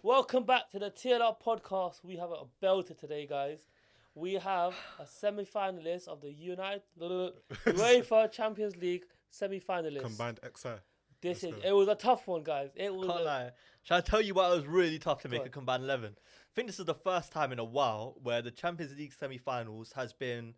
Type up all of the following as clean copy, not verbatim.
Welcome back to the TLR Podcast. We have a belter today, guys. We have a semi-finalist of the UEFA Champions League semi-finalist. Combined XI. It was a tough one, guys. Can't lie. Shall I tell you why it was really tough to make a combined 11? I think this is the first time in a while where the Champions League semi-finals has been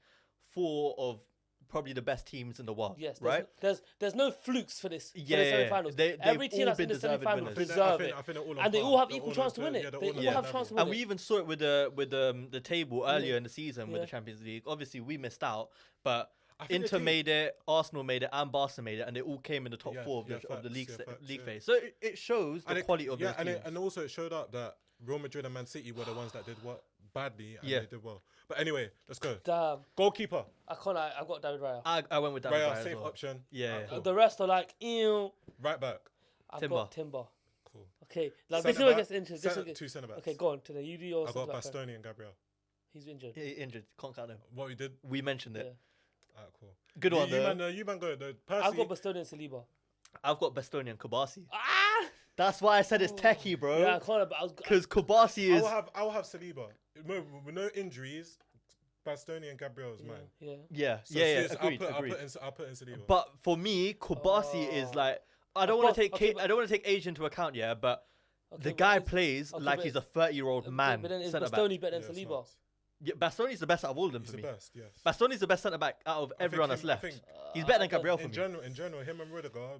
four of probably the best teams in the world. Yes, right? There's no flukes for this. Yeah, for the semi-finals. Every team that's in the semi-finals deserve it, and they all have equal chance to win it. They all have chance to win it. And we even saw it with the table earlier in the season with the Champions League. Obviously, we missed out, but Inter made it, Arsenal made it, and Barca made it, and they all came in the top four of the league phase. So it shows the quality of those teams. And also it showed up that Real Madrid and Man City were the ones that did badly, and they did well. But anyway, let's go. Damn. Goalkeeper. I've got David Raya. I went with David Raya. Safe as well. option. Yeah. Cool. The rest are like, ew. Right back. I've got Timber. Cool. Okay, like this is what gets interesting. Two centre backs. Okay, go on. Today you do yours. I got Bastoni and Gabriel. He's injured. Yeah, injured. Can't count him. What we did? We mentioned it. Alright, cool. Good one. You man go. I've got Bastoni and Saliba. I've got Bastoni and Kabasi. Ah! That's why I said it's techie, bro. Yeah, I can't. Because Kabasi is. I'll have Saliba. With no injuries, Bastoni and Gabriel is mine. Yeah. Agreed. I'll put in Saliba. But for me, Kabasi is like I don't want to take age into account, but the guy plays like he's a 30-year-old man. But then is Bastoni Bastoni better than Saliba? Yeah, Bastoni's the best out of all of them for me. He's the best, yes. Bastoni's the best centre back out of everyone that's left. He's better than Gabriel for me. In general, him and Rudiger,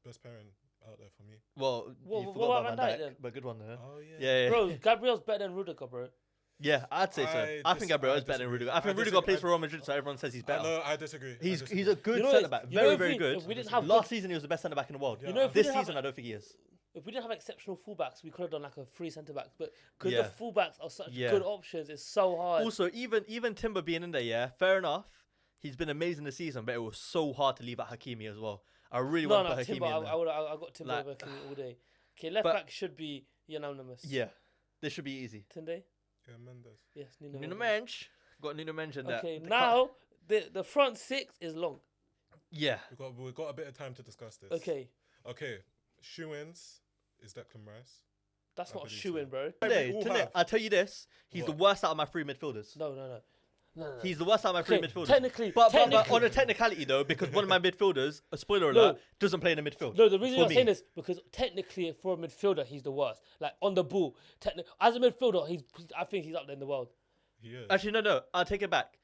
best pairing out there for me. Well, you forgot about Van Dijk, but good one there. Oh yeah. Bro, Gabriel's better than Rudiger, bro. Yeah, I'd say so. I think Gabriel is better than Rudiger. I think Rudiger plays for Real Madrid, so everyone says he's better. No, I disagree. He's a good centre back, very good. Last season he was the best centre back in the world. This season I don't think he is. If we didn't have exceptional fullbacks, we could have done like a free centre backs. But because the fullbacks are such good options, it's so hard. Also, even Timber being in there, fair enough. He's been amazing this season, but it was so hard to leave out Hakimi as well. I really want to put Hakimi Timber, in there. I got Timber over Hakimi all day. Okay, left back should be unanimous. Yeah, this should be ezy. Tunde? Yeah, Mendes. Yes, Nuno Mendes. Got Nuno Mendes in there. Okay, now the front six is long. Yeah. We've got a bit of time to discuss this. Okay. Shoe-ins is Declan Rice. That's not a shoe-in, bro. Today, I'll tell you this. He's the worst out of my three midfielders. No. He's the worst out of my three midfielders. Technically. But on a technicality, though, because one of my midfielders, a spoiler alert, doesn't play in the midfield. No, the reason I'm saying this, because technically for a midfielder, he's the worst. Like, on the ball. As a midfielder, I think he's up there in the world. He is. Actually, no. I'll take it back.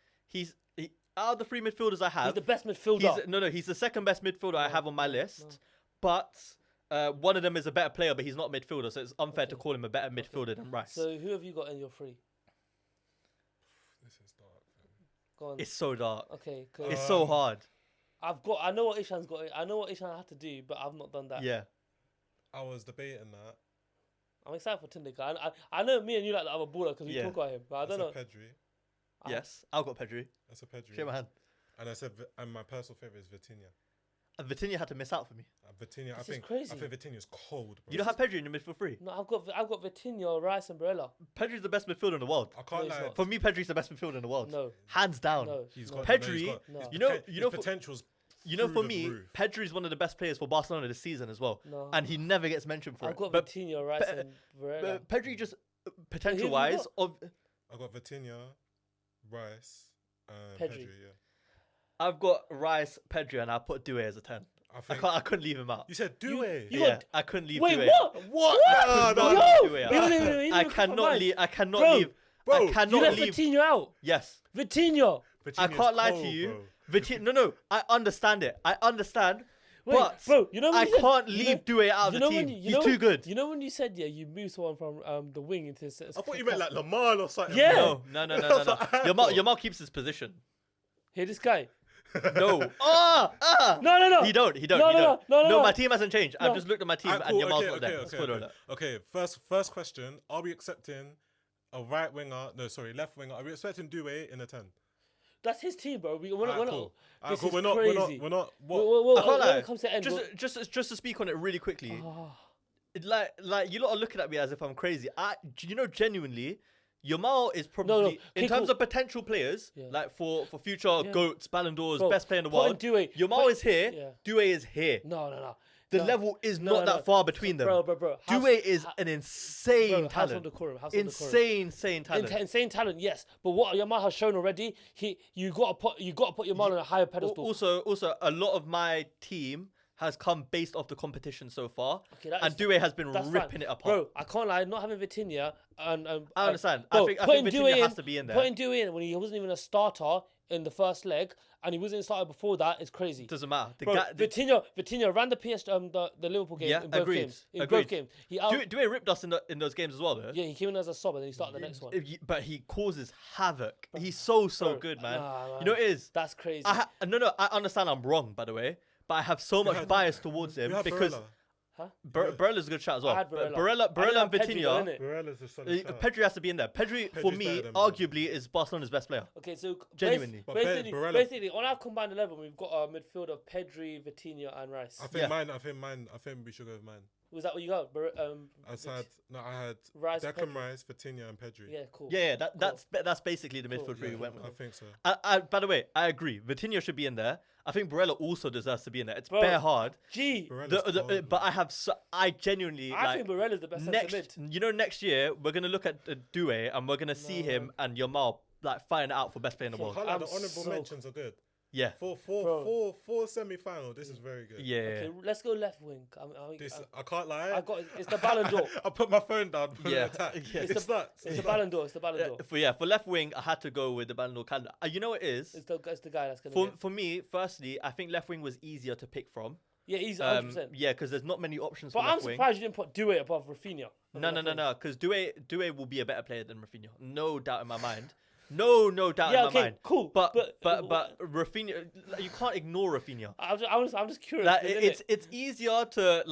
Out of the three midfielders I have... He's the best midfielder. He's the second best midfielder I have on my list. But... one of them is a better player, but he's not midfielder, so it's unfair to call him a better midfielder than Rice. So who have you got in your three? This is dark. Go on. It's so dark. Okay, cool. It's so hard. I know what Ishan's got. I know what Ishan had to do, but I've not done that. Yeah. I was debating that. I'm excited for Tunde. I know me and you like the other baller because we talk about him, but I don't know. Pedri. Yes, I've got Pedri. That's a Pedri. Shake my hand. And my personal favourite is Vitinha. Vitinha had to miss out for me. Vitinha, crazy. I think Vitinha's cold, bro. You don't have Pedri in your midfield three? No, I've got Vitinha, Rice, and Barella. Pedri's the best midfielder in the world. I can't lie. For me, Pedri's the best midfielder in the world. No. Hands down. No. Pedri, potential's for me, Pedri's one of the best players for Barcelona this season as well. No. And he never gets mentioned for I've it. got Vitinha, Rice, and Barella. Pedri just, potential-wise... I got Vitinha, Rice, and Pedri, I've got Rice, Pedri, and I put Doué as a 10. I couldn't leave him out. You said Doué? I couldn't leave Doué. Wait, what? I cannot leave. Bro, you left Vitinha out? Yes. Vitinha. I can't lie to you. No, I understand it. I understand. Wait, but bro, you know I can't leave Doué out of the team. He's too good. You know when you said you moved someone from the wing into... I thought you meant like Lamine or something. Yeah. No. Yamal keeps his position. Here, this guy. No. No. He don't. No, my team hasn't changed. I've just looked at my team and Yamal's not there. Okay. First question. Are we accepting a left winger? Are we accepting Doué in a 10? That's his team, bro. We're not. Cool. This cool. is We're not. crazy. We're not. When it comes to end, just to speak on it really quickly. Like you lot are looking at me as if I'm crazy. Genuinely, Yamal is probably in terms of potential players, like for future goats, Ballon d'Ors, best player in the world. Yamal is here. Doué is here. No. The level is not that far between them. Bro. Doué is an insane talent. Insane talent. Insane talent, yes. But what Yamal has shown already, you got to put Yamal on a higher pedestal. Also, a lot of my team has come based off the competition so far, and Doué has been ripping it apart. Bro, I can't lie, not having Vitinha and I understand. Bro, I think Vitinha has to be in there. Putting Doué in when he wasn't even a starter in the first leg, and he wasn't started before that is crazy. Doesn't matter. Vitinha ran the the Liverpool game in both games. Both games. Doué ripped us in those games as well, though. Yeah, he came in as a sub and then he started the next one. But he causes havoc. He's so good, man. Nah, you know what it is? That's crazy. I understand I'm wrong, by the way, but I have so much bias towards him because. Huh? Barella's a good shot as well. Barella and Vitinha. Barella's a solid shot. Pedri has to be in there. Pedri, for me, arguably is Barcelona's best player. Okay, so genuinely, basically, on our combined 11, we've got a midfield of Pedri, Vitinha, and Rice. I think we should go with mine. Was that what you got? I had Rice, Declan Rice, Vitinha, and Pedri. Yeah, cool. Yeah, that's basically the midfield three we went with. I think so. By the way, I agree. Vitinha should be in there. I think Barella also deserves to be in there. It's bare hard. But I genuinely. I think Barella's the best centre mid. You know, next year we're gonna look at Doué and we're gonna see him and Yamal fighting it out for best player in the world. The honourable mentions are good. Yeah. For semi-final, this is very good. Yeah. Okay, let's go left wing. I can't lie. It's the Ballon d'Or. I put my phone down. It's the Ballon d'Or. For left wing, I had to go with the Ballon d'Or candidate. You know what it is? It's the guy that's gonna. For me, firstly, I think left wing was easier to pick from. Yeah, easy, 100%. Yeah, because there's not many options. But for left I'm surprised you didn't put Doué above Rafinha. No, because Doué will be a better player than Rafinha. No doubt in my mind. No doubt in my mind. Cool. But Rafinha, you can't ignore Rafinha. I'm just curious. It's easier to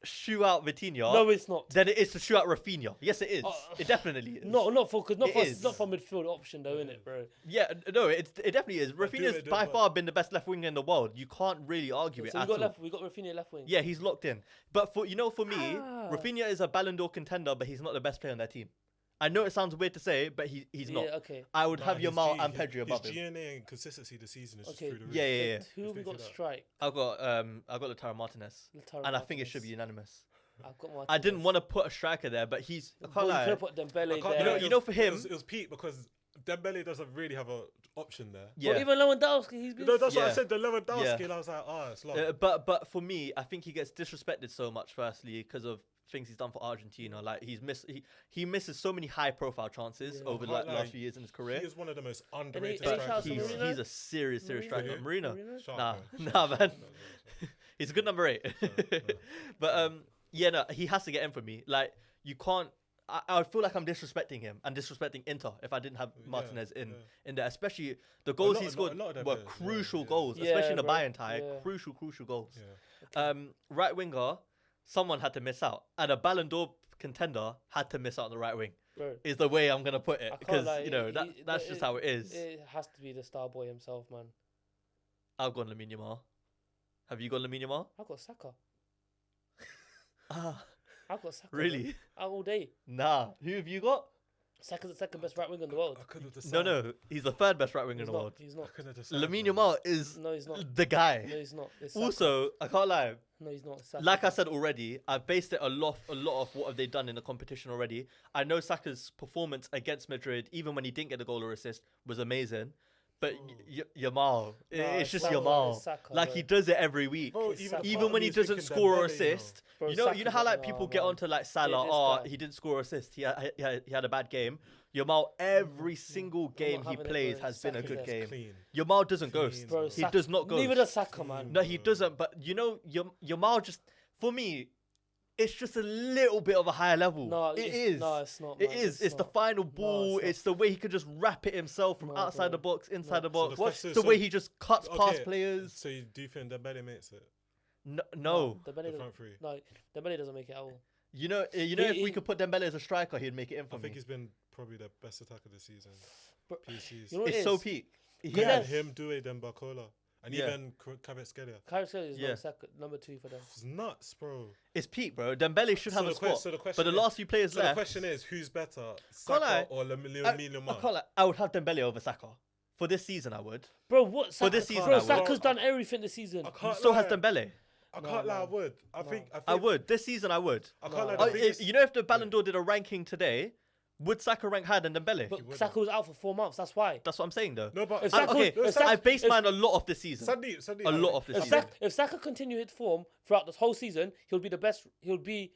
shoot out Vitinha. No, it's not. Than it is to shoot out Rafinha. Yes, it is. It definitely is. Not for midfield option though, innit, bro? Yeah, no, it definitely is. Rafinha's by far been the best left winger in the world. You can't really argue it at all. We got Rafinha left wing. Yeah, he's locked in. But for me, Rafinha is a Ballon d'Or contender, but he's not the best player on their team. I know it sounds weird to say, but he's not. Okay. I would have Yamal and Pedri above him. His GNA and consistency this season is just through the roof. Yeah. Who have we got strike? I got Lautaro Martinez, and I think it should be unanimous. I've got Martinez. I didn't want to put a striker there, but he's. I can't lie. You could have put Dembele there. You know, for him, it was Pete because Dembele doesn't really have an option there. Yeah. But even Lewandowski, he's been. No, that's what I said. The Lewandowski, and I was like, it's long. But for me, I think he gets disrespected so much. Firstly, because of things he's done for Argentina, he misses so many high-profile chances over the last few years in his career. He is one of the most underrated strikers. He's a serious striker. Marino? Nah, man. He's a good number 8. But he has to get in for me. You can't. I feel like I'm disrespecting him and disrespecting Inter if I didn't have Martinez in there. Especially the goals he scored were crucial goals, especially in the Bayern tie. Crucial goals. Yeah. Right winger. Someone had to miss out, and a Ballon d'Or contender had to miss out on the right wing. Bro, is the way I'm gonna put it, because that's just how it is. It has to be the star boy himself, man. I've gone Lamine Yamal. Have you got Lamine Yamal? I've got Saka. I've got Saka. Really? All day. Nah. Who have you got? Saka's the second best right winger in the world. No, he's the third best right winger in the world. He's not. Lamine Yamal is the guy. No, he's not. Also, I can't lie. No, he's not. Saka. Like I said already, I based it a lot of what have they done in the competition already. I know Saka's performance against Madrid, even when he didn't get the goal or assist, was amazing. But Yamal, it's just Yamal. Saka, he does it every week. Bro, even when he doesn't score or assist. Bro, you know how people get onto Salah, he didn't score or assist. He had a bad game. Yamal, every single game he plays has been a good game. Clean. Yamal doesn't ghost. Bro, he does not ghost. Neither does Saka, man. No, he doesn't. But Yamal just, for me, it's just a little bit of a higher level. No, it is. No, it's not. Man. It is. It's the final ball. It's the way he could just wrap it himself from outside the box, inside the box. It's the way he just cuts past players. So do you think Dembele makes it? No. Dembele doesn't make it at all. You know, if we could put Dembele as a striker, he'd make it in for me. I think he's been probably the best attacker this season. PCs. You know it's so peak. He had him, Doué, then Barcola. And even Kvaratskhelia. Kvaratskhelia is number 2 for them. It's nuts, bro. It's peak, bro. Dembele should have a spot. But the last few players left. The question is, who's better, Saka or Lamine Yamal? I would have Dembele over Saka. For this season, I would. Bro, what? For this season, Saka's done everything this season. So has Dembele. I can't lie. I would. I think I would. This season, I would. I can't lie. You know, if the Ballon d'Or did a ranking today, would Saka rank higher than Dembele? But Saka was out for 4 months. That's why. That's what I'm saying, though. No, but I based mine a lot of this season. A lot of this season. If Saka continued his form throughout this whole season, he'll be the best. He'll be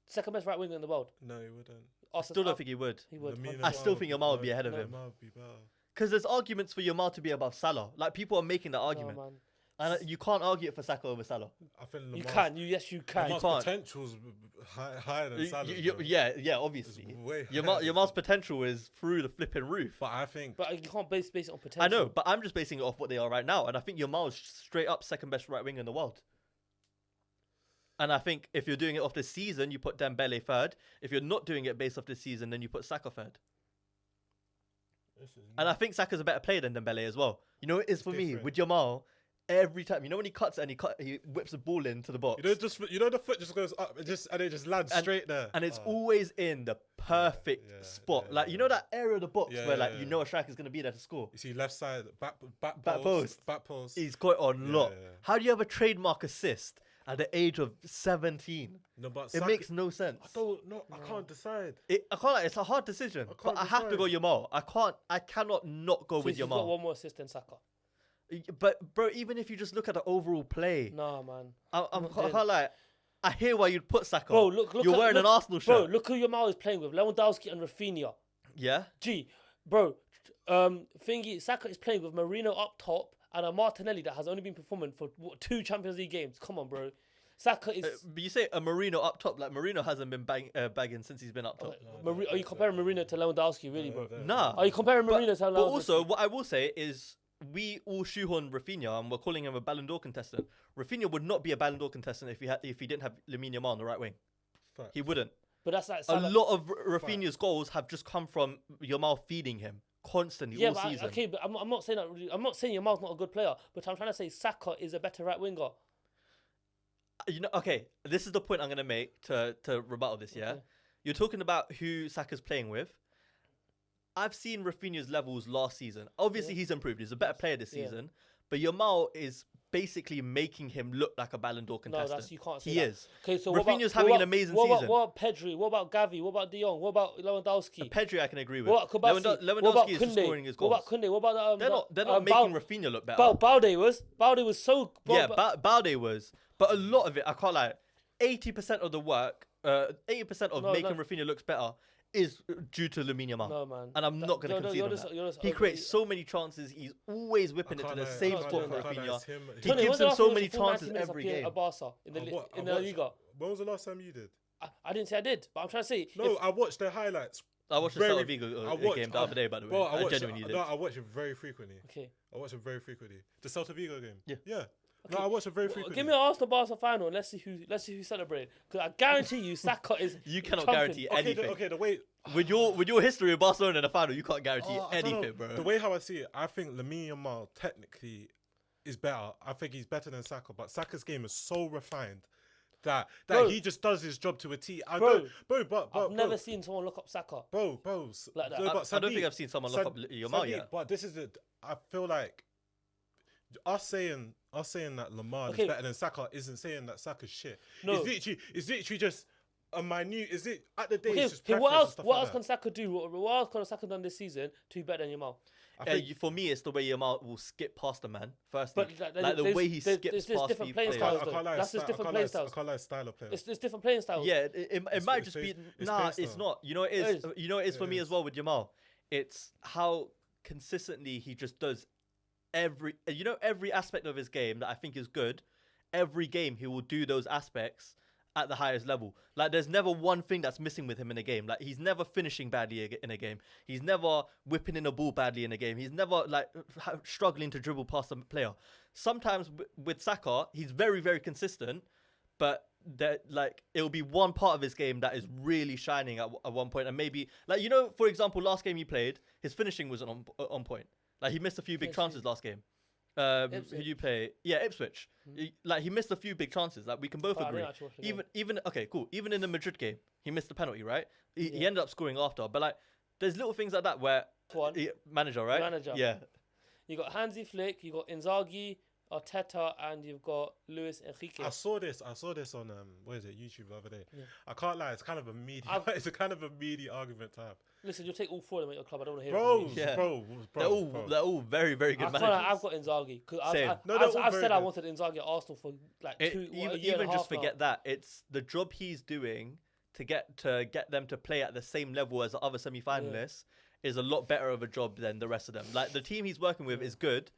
second best right winger in the world. No, he wouldn't. I still don't think he would. He would. I still think Yamal would be ahead of him. Because there's arguments for Yamal to be above Salah. Like, people are making that argument. No, man. And you can't argue it for Saka over Salah. I think you can. Yes, you can. Lamar's potential's higher than Salah's. Yeah, obviously. Yamal's potential is through the flipping roof. But I think... But you can't base it on potential. I know, but I'm just basing it off what they are right now. And I think Yamal is straight up second best right winger in the world. And I think if you're doing it off this season, you put Dembele third. If you're not doing it based off this season, then you put Saka third. And I think Saka's a better player than Dembele as well. You know, it is for me with Yamal. Every time, you know, when he cuts and he whips the ball into the box. You know, the foot just goes up, and it just lands straight there, and it's always in the perfect spot. Like, you know, that area of the box where you know a striker's gonna be there to score. You see left side, back post. He's got it on lock. How do you have a trademark assist at the age of 17? No, but it makes no sense. I can't decide. I can't. It's a hard decision, but I have to go Yamal. I cannot not go with Yamal. He's got one more assist than Saka. But bro, even if you just look at the overall play, nah, man, I can't lie. I hear why you'd put Saka. Bro, look, you're wearing an Arsenal shirt. Bro, look who Yamal is playing with: Lewandowski and Rafinha. Yeah. Bro, Saka is playing with Marino up top and a Martinelli that has only been performing for 2 Champions League games. Come on, bro. Saka is. But you say a Marino up top, like Marino hasn't been bagging since he's been up top. Are you comparing Marino to Lewandowski, really, bro? Nah. Are you comparing Marino to Lewandowski? But also, what I will say is, we all shoehorn Rafinha and we're calling him a Ballon d'Or contestant. Rafinha would not be a Ballon d'Or contestant if he didn't have Lamine Yamal on the right wing. Fact. He wouldn't. But that's like a lot of Rafinha's goals have just come from Yamal feeding him constantly all season. Okay, but I'm not saying that. I'm not saying Yamal's not a good player, but I'm trying to say Saka is a better right winger. You know, okay, this is the point I'm gonna make to rebuttal this. Yeah, you're talking about who Saka's playing with. I've seen Rafinha's levels last season. Obviously, he's improved. He's a better player this season. But Yamal is basically making him look like a Ballon d'Or contestant. You can't say he that. is. Okay, so Rafinha's having an amazing season. What about Pedri? What about Gavi? What about De Jong? What about Lewandowski? Pedri, I can agree with. What about Kubasi? Lewandowski is just scoring his goals. What about Koundé? What about they're not making Rafinha look better. Balde was so. Balde was. But a lot of it, I can't lie. 80% of the work, 80% of making Rafinha looks better is due to Lamine Yamal. No, man. And I'm not going to concede on that. He creates so many chances. He's always whipping it to the same spot for Rafinha. He gives him so many chances every game. At Barca in the Liga. When was the last time you did? I didn't say I did, but I'm trying to say. No, I watched the highlights. I watched the Celta Vigo game the other day, by the way. I genuinely did. No, I watch it very frequently. Okay. I watch it very frequently. The Celta Vigo game. Yeah. Okay. No, I watch it very frequently. Give me an Arsenal Barca final and let's see who celebrates. Because I guarantee you, Saka is. You cannot guarantee anything. Okay, the way with your history of Barcelona in the final, you can't guarantee anything, bro. The way how I see it, I think Lamine Yamal technically is better. I think he's better than Saka, but Saka's game is so refined that he just does his job to a T. I've never seen someone look up Saka. Bro, like that. I don't think I've seen someone look up Yamal yet. But this is it. I feel like us saying that Lamar is better than Saka isn't saying that Saka's shit. No. It's literally just a minute. Is it at the day? It's just what else can Saka do? What else can Saka done this season to be better than Yamal? For me, it's the way Yamal will skip past a man first. But like the way he skips past different playing styles. That's just different playing styles. I can't lie, style of play. It's different playing styles. Yeah, it might just be. Nah, it's not. You know, it is. You know, it is for me as well with Yamal. It's how consistently he just does every aspect of his game that I think is good. Every game he will do those aspects at the highest level. Like, there's never one thing that's missing with him in a game. Like, he's never finishing badly in a game. He's never whipping in a ball badly in a game. He's never like struggling to dribble past a player. Sometimes with Saka, he's very, very consistent, but that like it'll be one part of his game that is really shining at one point, and maybe like, you know, for example, last game he played, his finishing wasn't on point. Like, he missed a few big chances last game. Who do you play? Yeah, Ipswich. Like, he missed a few big chances. Like, we can both agree. Even okay, cool. Even in the Madrid game, he missed the penalty, right? He ended up scoring after. But like, there's little things like that where manager, right? Manager. Yeah. You got Hansi Flick. You got Inzaghi. Arteta, and you've got Luis Enrique. I saw this on what is it, YouTube the other day. Yeah. I can't lie, it's kind of a meaty it's a kind of a meaty argument to have. Listen, you'll take all 4 of them at your club. I don't want to hear it. Bro. They're all very, very good managers. I've got Inzaghi because I've said I wanted Inzaghi at Arsenal for like even just forget that. It's the job he's doing to get them to play at the same level as the other semi-finalists is a lot better of a job than the rest of them. Like the team he's working with is good,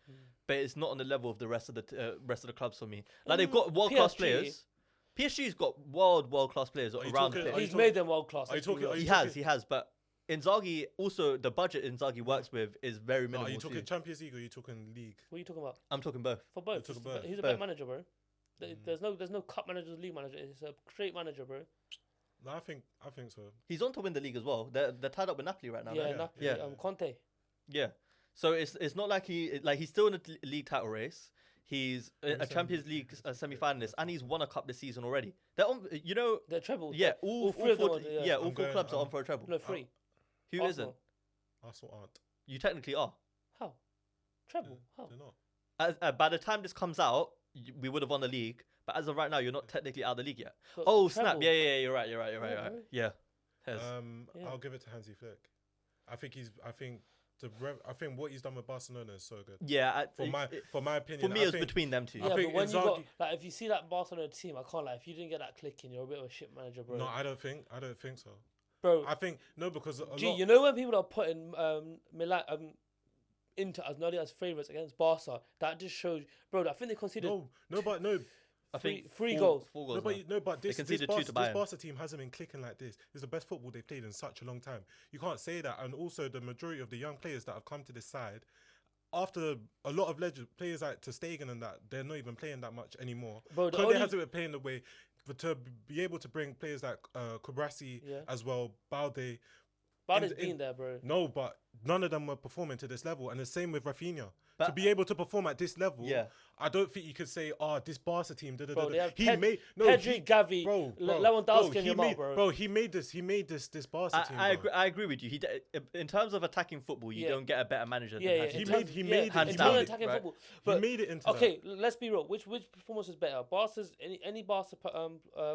but it's not on the level of the rest of the clubs for me. Like they've got world class players. PSG's got world class players around. He's made them world class. He has, but Inzaghi also the budget Inzaghi works with is very minimal. Are you talking Champions League or are you talking League? What are you talking about? I'm talking both. For both. He's a better manager, bro. There's no cup manager, league manager. It's a straight manager, bro. No, I think so. He's on to win the league as well. They're tied up with Napoli right now. Yeah, right? Napoli. Yeah. Conte. Yeah. So it's not like he's still in a league title race. He's a Champions League semi-finalist, and he's won a cup this season already. They're on, they're treble. Yeah, all four clubs are on for a treble. No, 3. Who Arsenal. isn't? Arsenal aren't. You technically are. How? Treble? How? They're not. By the time this comes out, we would have won the league. But as of right now, you're not technically out of the league yet. But treble. Snap! Yeah, you're right. Yeah. I'll give it to Hansi Flick. I think what he's done with Barcelona is so good. Yeah, for my opinion. For me, it was between them two. Yeah, but when you got if you see that Barcelona team, I can't lie. If you didn't get that clicking, you're a bit of a shit manager, bro. No, I don't think so, bro. I think because you know when people are putting Milan Inter as nearly as favourites against Barca, that just shows, bro. I think they conceded. No. I think three goals. 4 goals. But this Bayern. Barca team hasn't been clicking like this. This is the best football they've played in such a long time. You can't say that. And also, the majority of the young players that have come to this side, after a lot of players like Ter Stegen and that, they're not even playing that much anymore. Bro, Conte hasn't been playing the way. But to be able to bring players like Kubrasi as well, Balde. Balde's been there, bro. No, but none of them were performing to this level. And the same with Rafinha. But to be able to perform at this level, I don't think you could say, this Barca team. Bro, Pedri, Gavi, Lewandowski, and Yamal, bro. Bro, he made this Barca team. I agree with you. In terms of attacking football, you don't get a better manager than Hansi. He made attacking football. But, he made it into let's be real. Which performance is better? Barca's any Barca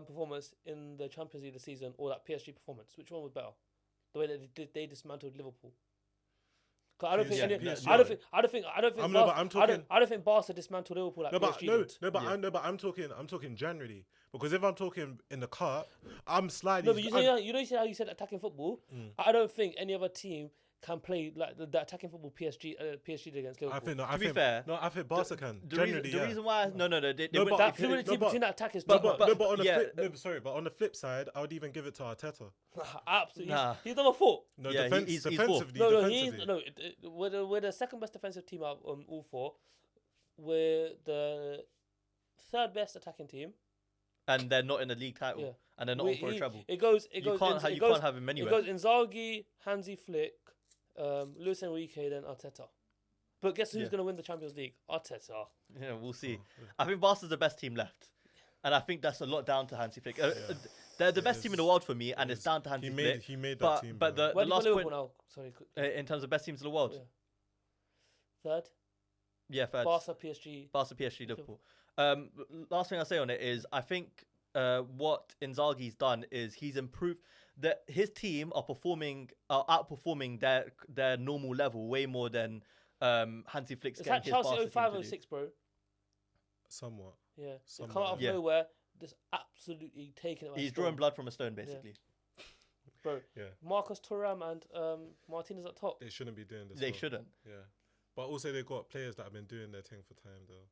performance in the Champions League this season, or that PSG performance? Which one was better? The way that they dismantled Liverpool. I don't think Barca dismantled Liverpool like PSG did. But I'm talking generally, because if I'm talking in the cup, I'm slightly. No, but you see how you said attacking football. I don't think any other team can play like the attacking football PSG did against Liverpool. To be fair, I think Barca can. The reason why that fluidity between that attack is but on the flip side, I would even give it to Arteta. Absolutely, he's number 4. No, defensively. We're the second best defensive team out on all 4. We're the third best attacking team. And they're not in the league title, and they're not on for a treble. You can't have him anywhere. It goes Inzaghi, Hansi Flick, Luis Enrique, then Arteta. But guess who's going to win the Champions League? Arteta. Yeah, we'll see. I think Barca's the best team left, and I think that's a lot down to Hansi Flick. They're the best team in the world for me, and it's down to Hansi Flick. He made that team. But the last point now? Sorry, in terms of best teams in the world, third. Yeah, third. Barca, PSG, Liverpool. Last thing I'll say on it is I think what Inzaghi's done is he's improved that his team are outperforming their normal level way more than Hansi Flick's getting his Barca team to do. 05-06, bro. Somewhat. Yeah. They come out of nowhere, just absolutely taking it. He's drawing blood from a stone, basically. Bro. Yeah. Marcus Thuram and Martinez at top. They shouldn't be doing this. They shouldn't. Yeah. But also they've got players that have been doing their thing for time though.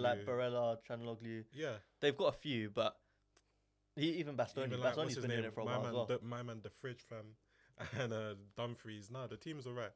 Like Barella, Chanaloglu. Yeah. They've got a few, but even Bastoni. Bastoni's been doing it for a while as well. My man, the Fridge fam, and Dumfries. Nah, the team's alright.